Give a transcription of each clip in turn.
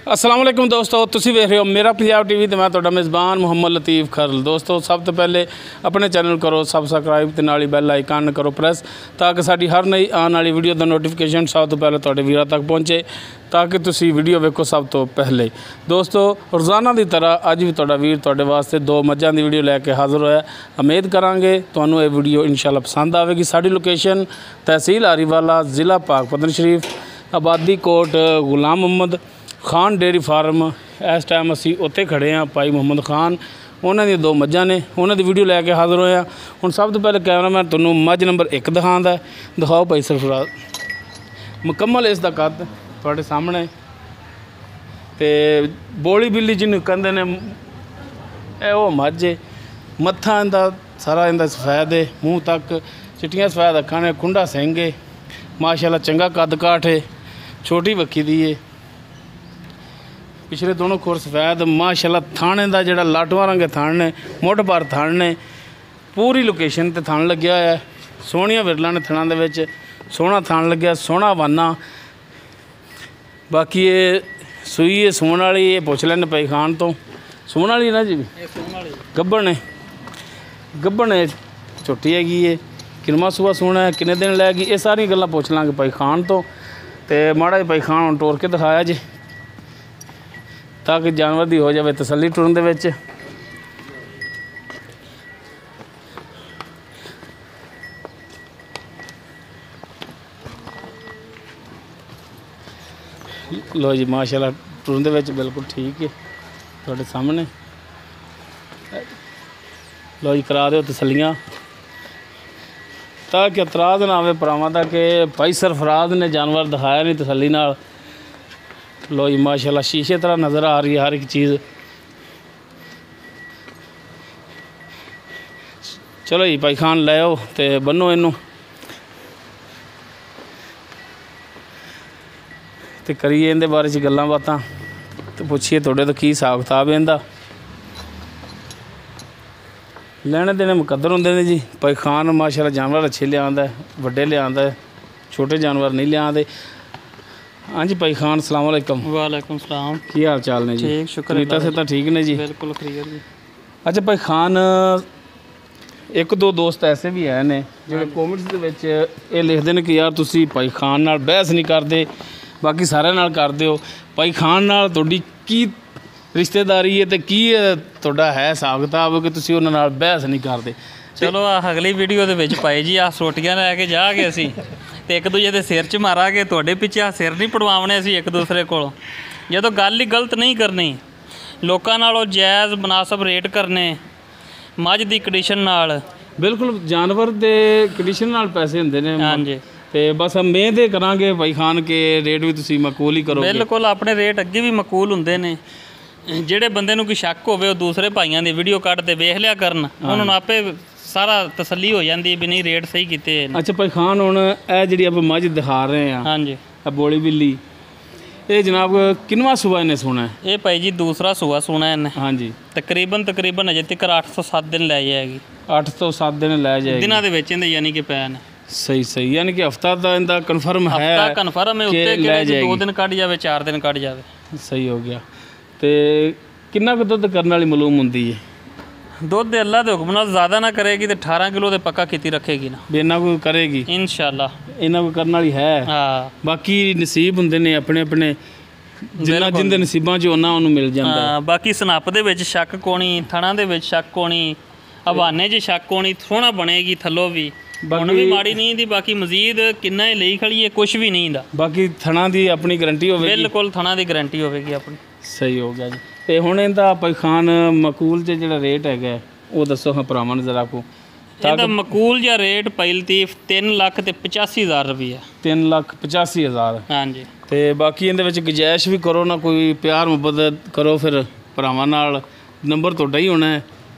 अस्सलाम वालेकुम दोस्तों, तुसी वेख रहे हो मेरा पंजाब टीवी ते मैं तुहाडा मेज़बान मुहम्मद लतीफ़ खरल। दोस्तों सब तो पहले अपने चैनल करो सबसक्राइब ते नाल बैल आइकन करो प्रेस ताकि साडी हर नई आने वाली वीडियो का नोटिफिकेशन सब तो पहले तुहाडे वीरां तक पहुँचे ताकि तुसी वीडियो वेखो सब तो पहले। दोस्तों रोज़ाना की तरह अज भी तुहाडा वीर तुहाडे वास्ते दो मझां की वीडियो लैके हाज़र होया। उम्मीद करांगे तुहानूं ये वीडियो इंशाअल्लाह पसंद आवेगी। साडी लोकेशन तहसील आरीवाला, ज़िला पाकपतन शरीफ, आबादी कोट गुलाम मुहम्मद खान डेयरी फार्म। इस टाइम असी उत्थे खड़े हाँ भाई मुहम्मद खान, उन्होंने दो मझां ने, उन्होंने वीडियो लैके हाज़र होया। हुण सब तो पहले कैमरामैन तुहानूं मझ नंबर 1 दिखांदा है, दिखाओ भाई सरफराज। मुकम्मल इसका कद तुहाडे सामने ते बोली बिल्ली जिन्होंने कहंदे ने ए वो मझ है। मत्था इंदा सारा इंदा सफैद है, मूँह तक चिट्टियां सफैद अखां ने, खुंडा सिंह है, माशाअल्लाह चंगा कद काठ है, छोटी बक्खी दी है, पिछले दोनों खुर सफैद माशाअल्लाह। थाने का जोड़ा लाटवा रंग थान ने, मुठ भर थान ने, पूरी लोकेशन ते थान लग्या है। सोहणिया विरला ने थाना दे सोहना थान लग्या, सोहना वाना। बाकी ये सूई है सूण वाली, ये पुछ लैने भाई खान तो सूण वाली ना जी, गब्बन है, गब्बन है, झोटी हैगी है, किनवा सूआ सूना है, किन्ने दिन लैगी, ये सारी गल्लां पुछ लांगे भाई खान तो। ते माड़ा जी भाई खान टोर के दिखाया जी ताकि जानवर की हो जाए तसल्ली टुरन दे विच। लो जी माशाअल्लाह टुरन दे विच बिल्कुल ठीक है तुहाडे सामने। लो जी करा दो तसल्लियाँ ताकि इतराज़ ना आवे भरावां दा कि भाई सरफराज ने जानवर दिखाया नहीं तसल्ली नाल। लो जी माशाअल्लाह शीशे तरह नज़र आ रही है हर एक चीज़। चलो जी भाई खान ले आओ तो बनो इनू तो करिए इहदे बारे च गल्लां बातां तो पुछिए थोड़े तो की हिसाब किताब है इहदा। लैने देने मुकद्दर होंदे ने जी। भाई खान माशाअल्लाह जानवर अच्छे लियांदा है, वड्डे लियांदा है, छोटे जानवर नहीं लियांदे। हाँ जी भाई खान अस्सलाम वालेकुम। वालेकुम सलाम। की हाल चाल ने जी? ठीक शुक्र रीता से तो ठीक ने जी? बिल्कुल क्लियर जी। अच्छा भाई खान एक दो दोस्त ऐसे भी है ने जो कॉमेंट्स दे विच ये लिखते हैं कि यार तुसी भाई खान नाल बहस नहीं करते, बाकी सारे नाल करदे हो। भाई खान नाल तुहाडी की रिश्तेदारी है तो की तुहाडा है हिसाब किताब कि तुसी उन्हां नाल बहस नहीं करते? चलो अगली वीडियो दे विच पाई जी, आ सोटियां लैके जाके असी ते एक दूजे दे सिर च मारांगे, तुहाडे पिछे सिर नहीं पड़वावणे असी एक दूसरे कोलों। जदों गल ही गलत नहीं करनी, लोकां नालों जायज़ मुनासब रेट करने, मझ दी कंडीशन नाल। बिल्कुल जानवर दे कंडीशन नाल पैसे हुंदे ने। हाँ जी ते बस मेहनत करांगे भाई खान के रेट भी तुसी मकबूल ही करोगे। बिल्कुल अपने रेट अगे भी मकबूल हुंदे ने। ਜਿਹੜੇ ਬੰਦੇ ਨੂੰ ਕੋਈ ਸ਼ੱਕ ਹੋਵੇ ਉਹ ਦੂਸਰੇ ਭਾਈਆਂ ਦੀ ਵੀਡੀਓ ਕੱਢ ਤੇ ਵੇਖ ਲਿਆ ਕਰਨ, ਉਹਨਾਂ ਨੂੰ ਆਪੇ ਸਾਰਾ ਤਸੱਲੀ ਹੋ ਜਾਂਦੀ ਵੀ ਨਹੀਂ ਰੇਟ ਸਹੀ ਕੀਤੇ ਨੇ। ਅੱਛਾ ਭਾਈ ਖਾਨ ਹੁਣ ਇਹ ਜਿਹੜੀ ਆਪਾਂ ਮੱਝ ਦਿਖਾ ਰਹੇ ਆ, ਹਾਂਜੀ ਇਹ ਬੋਲੀ ਬਿੱਲੀ, ਇਹ ਜਨਾਬ ਕਿੰਨਵਾਂ ਸੂਆ ਇਹਨੇ ਸੋਣਾ ਹੈ? ਇਹ ਭਾਈ ਜੀ ਦੂਸਰਾ ਸੂਆ ਸੋਣਾ ਇਹਨੇ। ਹਾਂਜੀ ਤਕਰੀਬਨ ਅਜੇ ਤੱਕ 8 ਤੋਂ 7 ਦਿਨ ਲੈ ਜਾਏਗੀ। 8 ਤੋਂ 7 ਦਿਨ ਲੈ ਜਾਏਗੀ ਦਿਨਾਂ ਦੇ ਵਿੱਚ ਇਹਦੇ ਯਾਨੀ ਕਿ ਪੈ ਨੇ। ਸਹੀ ਯਾਨੀ ਕਿ ਹਫਤਾ ਦਾ ਇਹਦਾ ਕਨਫਰਮ ਹੈ? ਹਫਤਾ ਕਨਫਰਮ ਹੈ, ਉੱਤੇ ਕਿਹੜੇ 2 ਦਿਨ ਕੱਢ ਜਾਵੇ 4 ਦਿਨ ਕੱਢ ਜਾਵੇ। ਸਹੀ ਹੋ ਗਿਆ। ਤੇ ਕਿੰਨਾ ਕੁ ਦੁੱਧ ਕਰਨ ਵਾਲੀ ਮਾਲੂਮ ਹੁੰਦੀ ਹੈ? ਦੁੱਧ ਅੱਲਾ ਦੇ ਹੁਕਮ ਨਾਲ ਜ਼ਿਆਦਾ ਨਾ ਕਰੇਗੀ ਤੇ 18 ਕਿਲੋ ਦੇ ਪੱਕਾ ਖੇਤੀ ਰੱਖੇਗੀ ਨਾ, ਵੀ ਇਹਨਾਂ ਕੋਈ ਕਰੇਗੀ ਇਨਸ਼ਾਅੱਲਾ। ਇਹਨਾਂ ਕੋਈ ਕਰਨ ਵਾਲੀ ਹੈ। ਹਾਂ ਬਾਕੀ ਨਸੀਬ ਹੁੰਦੇ ਨੇ ਆਪਣੇ ਆਪਣੇ, ਜਿੰਨਾ ਜਿੰਦੇ ਨਸੀਬਾਂ 'ਚ ਉਹਨਾਂ ਉਹਨੂੰ ਮਿਲ ਜਾਂਦਾ। ਹਾਂ ਬਾਕੀ ਸਨੱਪ ਦੇ ਵਿੱਚ ਸ਼ੱਕ ਕੋਣੀ, ਥਣਾ ਦੇ ਵਿੱਚ ਸ਼ੱਕ ਕੋਣੀ, ਹਵਾਨੇ 'ਚ ਸ਼ੱਕ ਕੋਣੀ, ਸੋਹਣਾ ਬਣੇਗੀ ਥੱਲੋਂ ਵੀ, ਹੁਣ ਵੀ ਮਾੜੀ ਨਹੀਂ ਦੀ। ਬਾਕੀ ਮਜ਼ੀਦ ਕਿੰਨਾ ਹੀ ਲਈ ਖੜੀਏ ਕੁਛ ਵੀ ਨਹੀਂ ਦਾ। ਬਾਕੀ ਥਣਾ ਦੀ ਆਪਣੀ ਗਰੰਟੀ ਹੋਵੇਗੀ? ਬਿਲਕੁਲ ਥਣਾ ਦੀ ਗਰੰਟੀ ਹੋਵੇਗੀ ਆਪਣੀ। ਸਹੀ ਹੋ ਗਿਆ ਜੀ। ਤੇ ਹੁਣ ਇਹਦਾ ਭਾਈ ਖਾਨ ਮਕੂਲ 'ਚ ਜਿਹੜਾ ਰੇਟ ਹੈਗਾ ਉਹ ਦੱਸੋ ਹਾਂ ਭਰਾਵਾਂ ਨੂੰ ਜ਼ਰਾ ਕੋ। ਇਹਦਾ ਮਕੂਲ ਜਿਹਾ ਰੇਟ ਭਾਈ ਲਤੀਫ 3,85,000 ਰੁਪਈਆ। 3,85,000। ਹਾਂਜੀ ਤੇ ਬਾਕੀ ਇਹਦੇ ਵਿੱਚ ਗੁੰਜਾਇਸ਼ ਵੀ ਕਰੋ ਨਾ, ਕੋਈ ਪਿਆਰ ਮੁਹੱਬਤ ਕਰੋ ਫਿਰ ਭਰਾਵਾਂ ਨਾਲ। ਨੰਬਰ ਤੁਹਾਡਾ ਹੀ ਹੋਣਾ ਹੈ।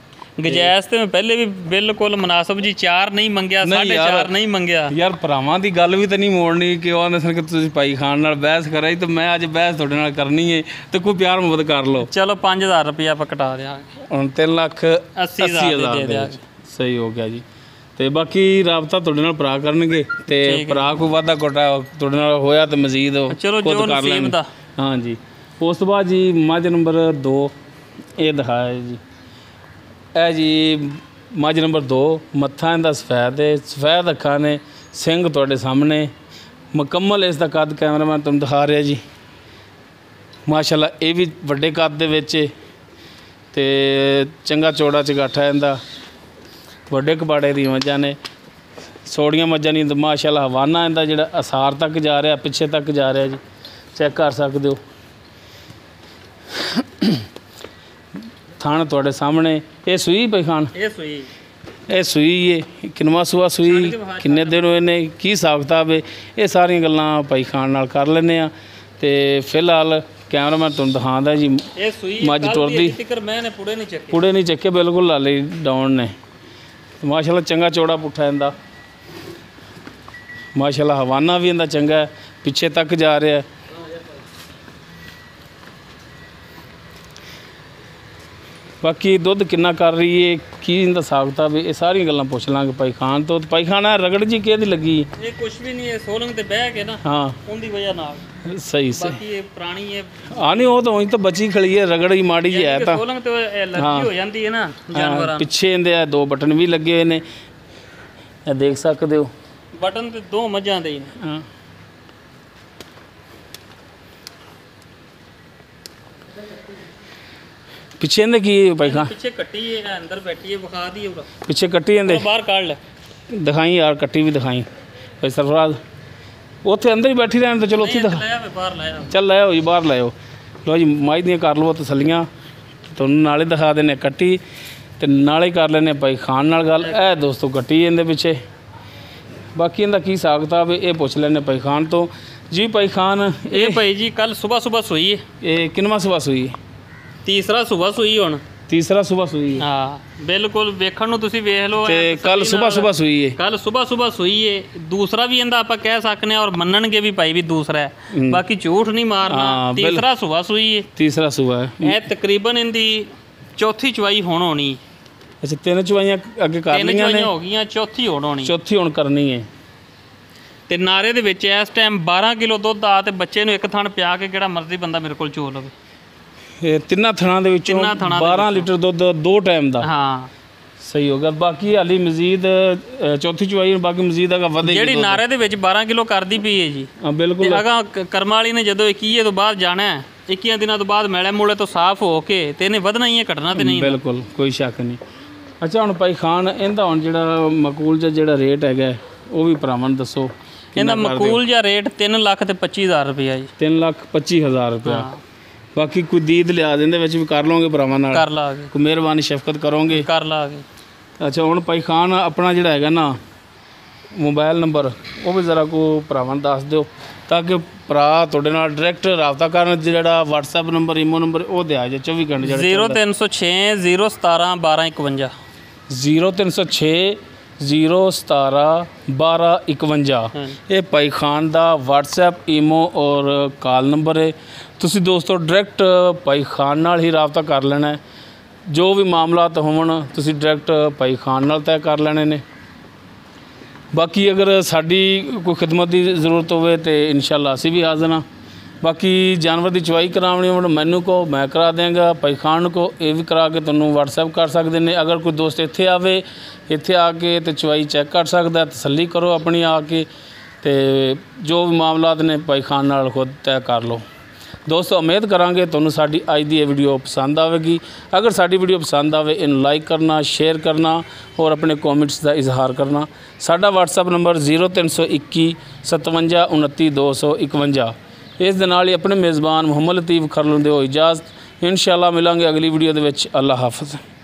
ਗੁੰਜਾਇਸ਼ ਤੇ ਮੈਂ ਪਹਿਲੇ ਵੀ ਬਿਲਕੁਲ ਮੁਨਾਸਬ ਜੀ 4 ਨਹੀਂ ਮੰਗਿਆ, 4.5 ਨਹੀਂ ਮੰਗਿਆ। ਯਾਰ ਭਰਾਵਾਂ ਦੀ ਗੱਲ ਵੀ ਤਾਂ ਨਹੀਂ ਮੋੜਨੀ ਕਿ ਉਹ ਆਂਦੇ ਸਨ ਕਿ ਤੁਸੀਂ ਭਾਈ ਖਾਨ ਨਾਲ ਬਹਿਸ ਕਰਾਈ ਤੇ ਮੈਂ ਅੱਜ ਬਹਿਸ ਤੁਹਾਡੇ ਨਾਲ ਕਰਨੀ ਹੈ ਤੇ ਕੋਈ ਪਿਆਰ ਮੁਹੱਬਤ ਕਰ ਲਓ। ਚਲੋ 5,000 ਰੁਪਇਆ ਆਪਾਂ ਕਟਾ ਦਿਆਂਗੇ। ਹੁਣ 3,80,000 ਦੇ ਦਿਆਂਗੇ। ਸਹੀ ਹੋ ਗਿਆ ਜੀ। ਤੇ ਬਾਕੀ ਰਾਬਤਾ ਤੁਹਾਡੇ ਨਾਲ ਭਰਾ ਕਰਨਗੇ ਤੇ ਭਰਾ ਕੋਈ ਵਾਧਾ ਕੋਟਾ ਤੁਹਾਡੇ ਨਾਲ ਹੋਇਆ ਤੇ ਮਜ਼ੀਦ ਚਲੋ ਜੋ ਨਸੀਬ ਦਾ। ਹਾਂਜੀ ਉਸ ਤੋਂ ਬਾਅਦ ਜੀ ਮੱਝ ਨੰਬਰ 2 ਇਹ ਦਿਖਾਇਆ ਜੀ। ਇਹ ਜੀ ਮੱਝ ਨੰਬਰ 2, ਮੱਥਾ ਇਹਦਾ ਸਫੈਦ ਹੈ, ਸਫੈਦ ਅੱਖਾਂ ਨੇ, ਸਿੰਘ ਤੁਹਾਡੇ ਸਾਹਮਣੇ, ਮੁਕੰਮਲ ਇਸ ਦਾ ਕੱਦ ਕੈਮਰਾਮੈਨ ਤੁਹਾਨੂੰ ਦਿਖਾ ਰਿਹਾ ਜੀ। ਮਾਸ਼ਾਅੱਲਾ ਇਹ ਵੀ ਵੱਡੇ ਕੱਦ ਦੇ ਵਿੱਚ ਤੇ ਚੰਗਾ ਚੌੜਾ ਚਗਾਠਾ ਇਹਦਾ, ਵੱਡੇ ਕਬਾੜੇ ਦੀ ਮੱਝਾਂ ਨੇ, ਸੋੜੀਆਂ ਮੱਝਾਂ ਨਹੀਂ। ਮਾਸ਼ਾਅੱਲਾ ਹਵਾਨਾ ਇਹਦਾ ਜਿਹੜਾ ਅਸਾਰ ਤੱਕ ਜਾ ਰਿਹਾ, ਪਿੱਛੇ ਤੱਕ ਜਾ ਰਿਹਾ ਜੀ, ਚੈੱਕ ਕਰ ਸਕਦੇ ਹੋ। ਥਣ ਤੁਹਾਡੇ ਸਾਹਮਣੇ। ਇਹ ਸੂਈ ਪਈ ਖਾਨ? ਇਹ ਸੂਈ ਹੈ। ਕਿੰਨਵਾਂ ਸੂਆ ਸੂਈ, ਕਿੰਨੇ ਦਿਨ ਹੋਏ ਨੇ, ਕੀ ਹਿਸਾਬ ਕਿਤਾਬ ਹੈ, ਇਹ ਸਾਰੀਆਂ ਗੱਲਾਂ ਭਾਈ ਖਾਨ ਨਾਲ ਕਰ ਲੈਂਦੇ ਆ। ਤੇ ਫਿਲਹਾਲ ਕੈਮਰਾਮੈਨ ਤੁਹਾਨੂੰ ਦਿਖਾਉਂਦਾ ਜੀ ਮੱਝ ਟੁਰਦੀ, ਪੁੜੇ ਨਹੀਂ ਚੱਕੇ, ਬਿਲਕੁਲ ਲਾਲੇ ਡਾਊਨ ਨੇ। ਮਾਸ਼ਾਅੱਲਾ ਚੰਗਾ ਚੌੜਾ ਪੁੱਠਾ ਇਹਦਾ, ਮਾਸ਼ਾਅੱਲਾ ਹਵਾਨਾ ਵੀ ਇਹਦਾ ਚੰਗਾ, ਪਿੱਛੇ ਤੱਕ ਜਾ ਰਿਹਾ। ਬਾਕੀ ਦੁੱਧ ਕਿੰਨਾ ਕਰ ਰਹੀ ਹੈ, ਕੀ ਇਹਦਾ ਹਿਸਾਬ ਕਿਤਾਬ, ਇਹ ਸਾਰੀਆਂ ਗੱਲਾਂ ਪੁੱਛ ਲਾਂਗੇ ਭਾਈ ਖਾਨ ਤੋਂ। ਭਾਈ ਖਾਨ ਰਗੜ ਜੀ ਕਿਹਦੀ ਲੱਗੀ? ਇਹ ਕੁਛ ਵੀ ਨਹੀਂ ਹੈ, ਸੋਲੰਗ ਤੇ ਬਹਿ ਕੇ ਨਾ, ਹਾਂ ਉਹਦੀ ਵਜ੍ਹਾ ਨਾਲ। ਸਹੀ ਬਾਕੀ ਇਹ ਪੁਰਾਣੀ ਹੈ, ਨਹੀਂ ਉਹ ਤਾਂ ਉਹੀ ਤਾਂ ਬਚੀ ਖੜੀ ਹੈ, ਰਗੜ ਹੀ ਮਾੜੀ ਹੈ ਤਾਂ ਸੋਲੰਗ ਤੇ ਐਲਰਜੀ ਹੋ ਜਾਂਦੀ ਹੈ ਨਾ ਜਾਨਵਰਾਂ। ਪਿੱਛੇ ਇਹਦੇ 2 ਬਟਨ ਵੀ ਲੱਗੇ ਹੋਏ ਨੇ, ਇਹ ਦੇਖ ਸਕਦੇ ਹੋ। ਬਟਨ ਤੇ 2 ਮੱਝਾਂ ਦੇ ਹੀ ਨੇ। ਹਾਂ ਪਿੱਛੇ ਇਹਦੇ ਕੀ ਭਾਈ ਖਾਨ? ਪਿੱਛੇ ਕੱਟੀ ਹੈ, ਅੰਦਰ ਬੈਠੀ ਹੈ, ਵਿਖਾ ਦੀ ਉਹਦਾ ਪਿੱਛੇ ਕੱਟੀ ਇਹਦੇ, ਬਾਹਰ ਕੱਢ ਲੈ, ਦਿਖਾਈ ਯਾਰ, ਕੱਟੀ ਵੀ ਦਿਖਾਈ ਭਾਈ ਸਰਫਰਾਜ਼। ਉੱਥੇ ਅੰਦਰ ਹੀ ਬੈਠੀ ਰਹਿਣ ਤਾਂ ਚਲੋ ਉੱਥੇ ਬਾਹਰ ਲਾਇਆ, ਚੱਲ ਲੈ ਆਓ ਜੀ, ਬਾਹਰ ਲੈ ਆਓ। ਲਓ ਜੀ ਮੱਝ ਦੀਆਂ ਕਰ ਲਵੋ ਤਸੱਲੀਆਂ, ਤੁਹਾਨੂੰ ਨਾਲੇ ਦਿਖਾ ਦਿੰਦੇ ਕੱਟੀ ਤੇ ਨਾਲੇ ਕਰ ਲੈਂਦੇ ਭਾਈ ਖਾਨ ਨਾਲ ਗੱਲ। ਇਹ ਦੋਸਤੋ ਕੱਟੀ ਇਹਦੇ ਪਿੱਛੇ, ਬਾਕੀ ਇਹਦਾ ਕੀ ਹਿਸਾਬ ਕਿਤਾਬ ਹੈ ਇਹ ਪੁੱਛ ਲੈਂਦੇ ਭਾਈ ਖਾਨ ਤੋਂ ਜੀ। ਭਾਈ ਖਾਨ ਇਹ ਭਾਈ ਜੀ ਕੱਲ ਸਵੇਰ ਸੂਈ ਹੈ। ਇਹ ਕਿੰਨਵਾਂ ਸੂਆ ਸੂਈ? ਤੀਸਰਾ ਸੂਬਾ ਸੂਈ ਹੁਣ, ਤੀਸਰਾ ਸੂਬਾ ਸੂਈ। ਹਾਂ ਬਿਲਕੁਲ, ਵੇਖਣ ਨੂੰ ਤੁਸੀਂ ਵੇਖ ਲਓ। ਤੇ ਕੱਲ ਸਵੇਰ ਸੂਈ ਹੈ, ਕੱਲ ਸਵੇਰ ਸੂਈ ਹੈ। ਦੂਸਰਾ ਵੀ ਇਹਦਾ ਆਪਾਂ ਕਹਿ ਸਕਨੇ ਔਰ ਮੰਨਣਗੇ ਵੀ ਭਾਈ ਵੀ ਦੂਸਰਾ ਹੈ, ਬਾਕੀ ਝੂਠ ਨਹੀਂ ਮਾਰਨਾ। ਤੀਸਰਾ ਸੂਬਾ ਸੂਈ ਹੈ, ਤੀਸਰਾ ਸੂਬਾ ਹੈ। ਇਹ ਤਕਰੀਬਨ ਇਹਦੀ ਚੌਥੀ ਚਵਾਈ ਹੁਣ ਹੋਣੀ। ਅੱਛਾ 3 ਚਵਾਈਆਂ ਅੱਗੇ ਕਰ ਲਈਆਂ ਨੇ, 3 ਚਵਾਈਆਂ ਹੋ ਗਈਆਂ, ਚੌਥੀ ਹੁਣ ਹੋਣੀ, ਚੌਥੀ ਹੁਣ ਕਰਨੀ ਹੈ। ਤੇ ਨਾਰੇ ਦੇ ਵਿੱਚ ਇਸ ਟਾਈਮ 12 ਕਿਲੋ ਦੁੱਧ ਆ, ਤੇ ਬੱਚੇ ਨੂੰ ਇੱਕ ਥਣ ਪਿਆ ਕੇ ਕਿਹੜਾ ਮਰਜ਼ੀ ਬੰਦਾ ਮੇਰੇ ਕੋਲ ਚੋ ਲਵੇ। ਇਹ ਤਿੰਨਾਂ ਥਣਾਂ ਦੇ ਵਿੱਚੋਂ 12 ਲੀਟਰ ਦੁੱਧ 2 ਟਾਈਮ ਦਾ। ਹਾਂ ਸਹੀ ਹੋ ਗਿਆ। ਬਾਕੀ ਹਾਲੀ ਮਜ਼ੀਦ ਚੌਥੀ ਚਵਾਈ, ਬਾਕੀ ਮਜ਼ੀਦ ਅਗਾ ਵਧੇਗੀ। ਜਿਹੜੀ ਨਾਰੇ ਦੇ ਵਿੱਚ 12 ਕਿਲੋ ਕਰਦੀ ਪਈ ਹੈ ਜੀ। ਹਾਂ ਬਿਲਕੁਲ। ਅਗਾ ਕਰਮ ਵਾਲੀ ਨੇ ਜਦੋਂ 21 ਤੋਂ ਬਾਅਦ ਜਾਣਾ, 21 ਦਿਨਾਂ ਤੋਂ ਬਾਅਦ ਮੈਲੇ ਮੂਲੇ ਤੋਂ ਸਾਫ਼ ਹੋ ਕੇ ਤੇ ਇਹਨੇ ਵਧਣਾ ਹੀ ਹੈ, ਘਟਣਾ ਤੇ ਨਹੀਂ। ਬਿਲਕੁਲ ਕੋਈ ਸ਼ੱਕ ਨਹੀਂ। ਅੱਛਾ ਹੁਣ ਭਾਈ ਖਾਨ ਇਹਦਾ ਹੁਣ ਜਿਹੜਾ ਮਕੂਲ ਜਿਹੜਾ ਰੇਟ ਹੈਗਾ ਉਹ ਵੀ ਭਰਾਵਾਂ ਨੂੰ ਦੱਸੋ। ਇਹਦਾ ਮਕੂਲ ਜਾਂ ਰੇਟ 3,25,000 ਰੁਪਇਆ ਜੀ। 3,25,000 ਰੁਪਇਆ। ਬਾਕੀ ਕੋਈ ਦੀਦ ਲਿਆ ਦਿੰਦੇ ਵਿੱਚ ਵੀ ਕਰ ਲਓਗੇ ਭਰਾਵਾਂ ਨਾਲ? ਕਰ ਲਾਂਗੇ। ਕੋਈ ਮਿਹਰਬਾਨੀ ਸ਼ਫਕਤ ਕਰੋਗੇ? ਕਰ ਲਾਂਗੇ। ਅੱਛਾ ਹੁਣ ਭਾਈ ਖਾਨ ਆਪਣਾ ਜਿਹੜਾ ਹੈਗਾ ਨਾ ਮੋਬਾਈਲ ਨੰਬਰ ਉਹ ਵੀ ਜ਼ਰਾ ਕੋ ਭਰਾਵਾਂ ਨੂੰ ਦੱਸ ਦਿਓ, ਤਾਂ ਕਿ ਭਰਾ ਤੁਹਾਡੇ ਨਾਲ ਡਾਇਰੈਕਟ ਰਾਬਤਾ ਕਰਨ। ਜਿਹੜਾ WhatsApp ਨੰਬਰ, ਈਮੋ ਨੰਬਰ ਉਹ ਦਿਆ ਜੇ 24 ਘੰਟੇ ਜਿਹੜਾ 0306 017 1251 0306 017 1251। ਇਹ ਭਾਈ ਖਾਨ ਦਾ WhatsApp, ਈਮੋ ਔਰ ਕਾਲ ਨੰਬਰ ਹੈ। ਤੁਸੀਂ ਦੋਸਤੋ ਡਾਇਰੈਕਟ ਭਾਈ ਖਾਨ ਨਾਲ ਹੀ ਰਾਬਤਾ ਕਰ ਲੈਣਾ ਹੈ। ਜੋ ਵੀ ਮਾਮਲਾਤ ਹੋਣ ਤੁਸੀਂ ਡਾਇਰੈਕਟ ਭਾਈ ਖਾਨ ਨਾਲ ਤੈਅ ਕਰ ਲੈਣੇ ਨੇ। ਬਾਕੀ ਅਗਰ ਸਾਡੀ ਕੋਈ ਖਿਦਮਤ ਦੀ ਜ਼ਰੂਰਤ ਹੋਵੇ ਤਾਂ ਇਨਸ਼ਾਅੱਲਾ ਅਸੀਂ ਵੀ ਹਾਜ਼ਰ ਹਾਂ। ਬਾਕੀ ਜਾਨਵਰ ਦੀ ਚਵਾਈ ਕਰਾਉਣੀ ਹੋਵੇ ਮੈਨੂੰ ਕਹੋ, ਮੈਂ ਕਰਾ ਦਿਆਂਗਾ। ਭਾਈ ਖਾਨ ਕੋ ਇਹ ਵੀ ਕਰਾ ਕੇ ਤੁਹਾਨੂੰ WhatsApp ਕਰ ਸਕਦੇ ਨੇ। ਅਗਰ ਕੋਈ ਦੋਸਤ ਇੱਥੇ ਆਵੇ, ਇੱਥੇ ਆ ਕੇ ਤੇ ਚਵਾਈ ਚੈੱਕ ਕਰ ਸਕਦਾ, ਤਸੱਲੀ ਕਰੋ ਆਪਣੀ ਆ ਕੇ, ਤੇ ਜੋ ਵੀ ਮਾਮਲਾਤ ਨੇ ਭਾਈ ਖਾਨ ਨਾਲ ਖੁਦ ਤੈਅ ਕਰ ਲਓ। ਦੋਸਤੋ ਉਮੀਦ ਕਰਾਂਗੇ ਤੁਹਾਨੂੰ ਸਾਡੀ ਅੱਜ ਦੀ ਇਹ ਵੀਡੀਓ ਪਸੰਦ ਆਵੇਗੀ। ਅਗਰ ਸਾਡੀ ਵੀਡੀਓ ਪਸੰਦ ਆਵੇ ਇਹਨੂੰ ਲਾਈਕ ਕਰਨਾ, ਸ਼ੇਅਰ ਕਰਨਾ ਔਰ ਆਪਣੇ ਕਮੈਂਟਸ ਦਾ ਇਜ਼ਹਾਰ ਕਰਨਾ। ਸਾਡਾ WhatsApp ਨੰਬਰ 0321 57 29 251। ਇਸ ਦੇ ਨਾਲ ਹੀ ਆਪਣੇ ਮੇਜ਼ਬਾਨ ਮੁਹੰਮਦ ਲਤੀਫ ਖਰਲ ਦੇ ਹੋ ਇਜਾਜ਼ਤ। ਇਨਸ਼ਾਅੱਲਾ ਮਿਲਾਂਗੇ ਅਗਲੀ ਵੀਡੀਓ ਦੇ ਵਿੱਚ। ਅੱਲਾ ਹਾਫਿਜ਼।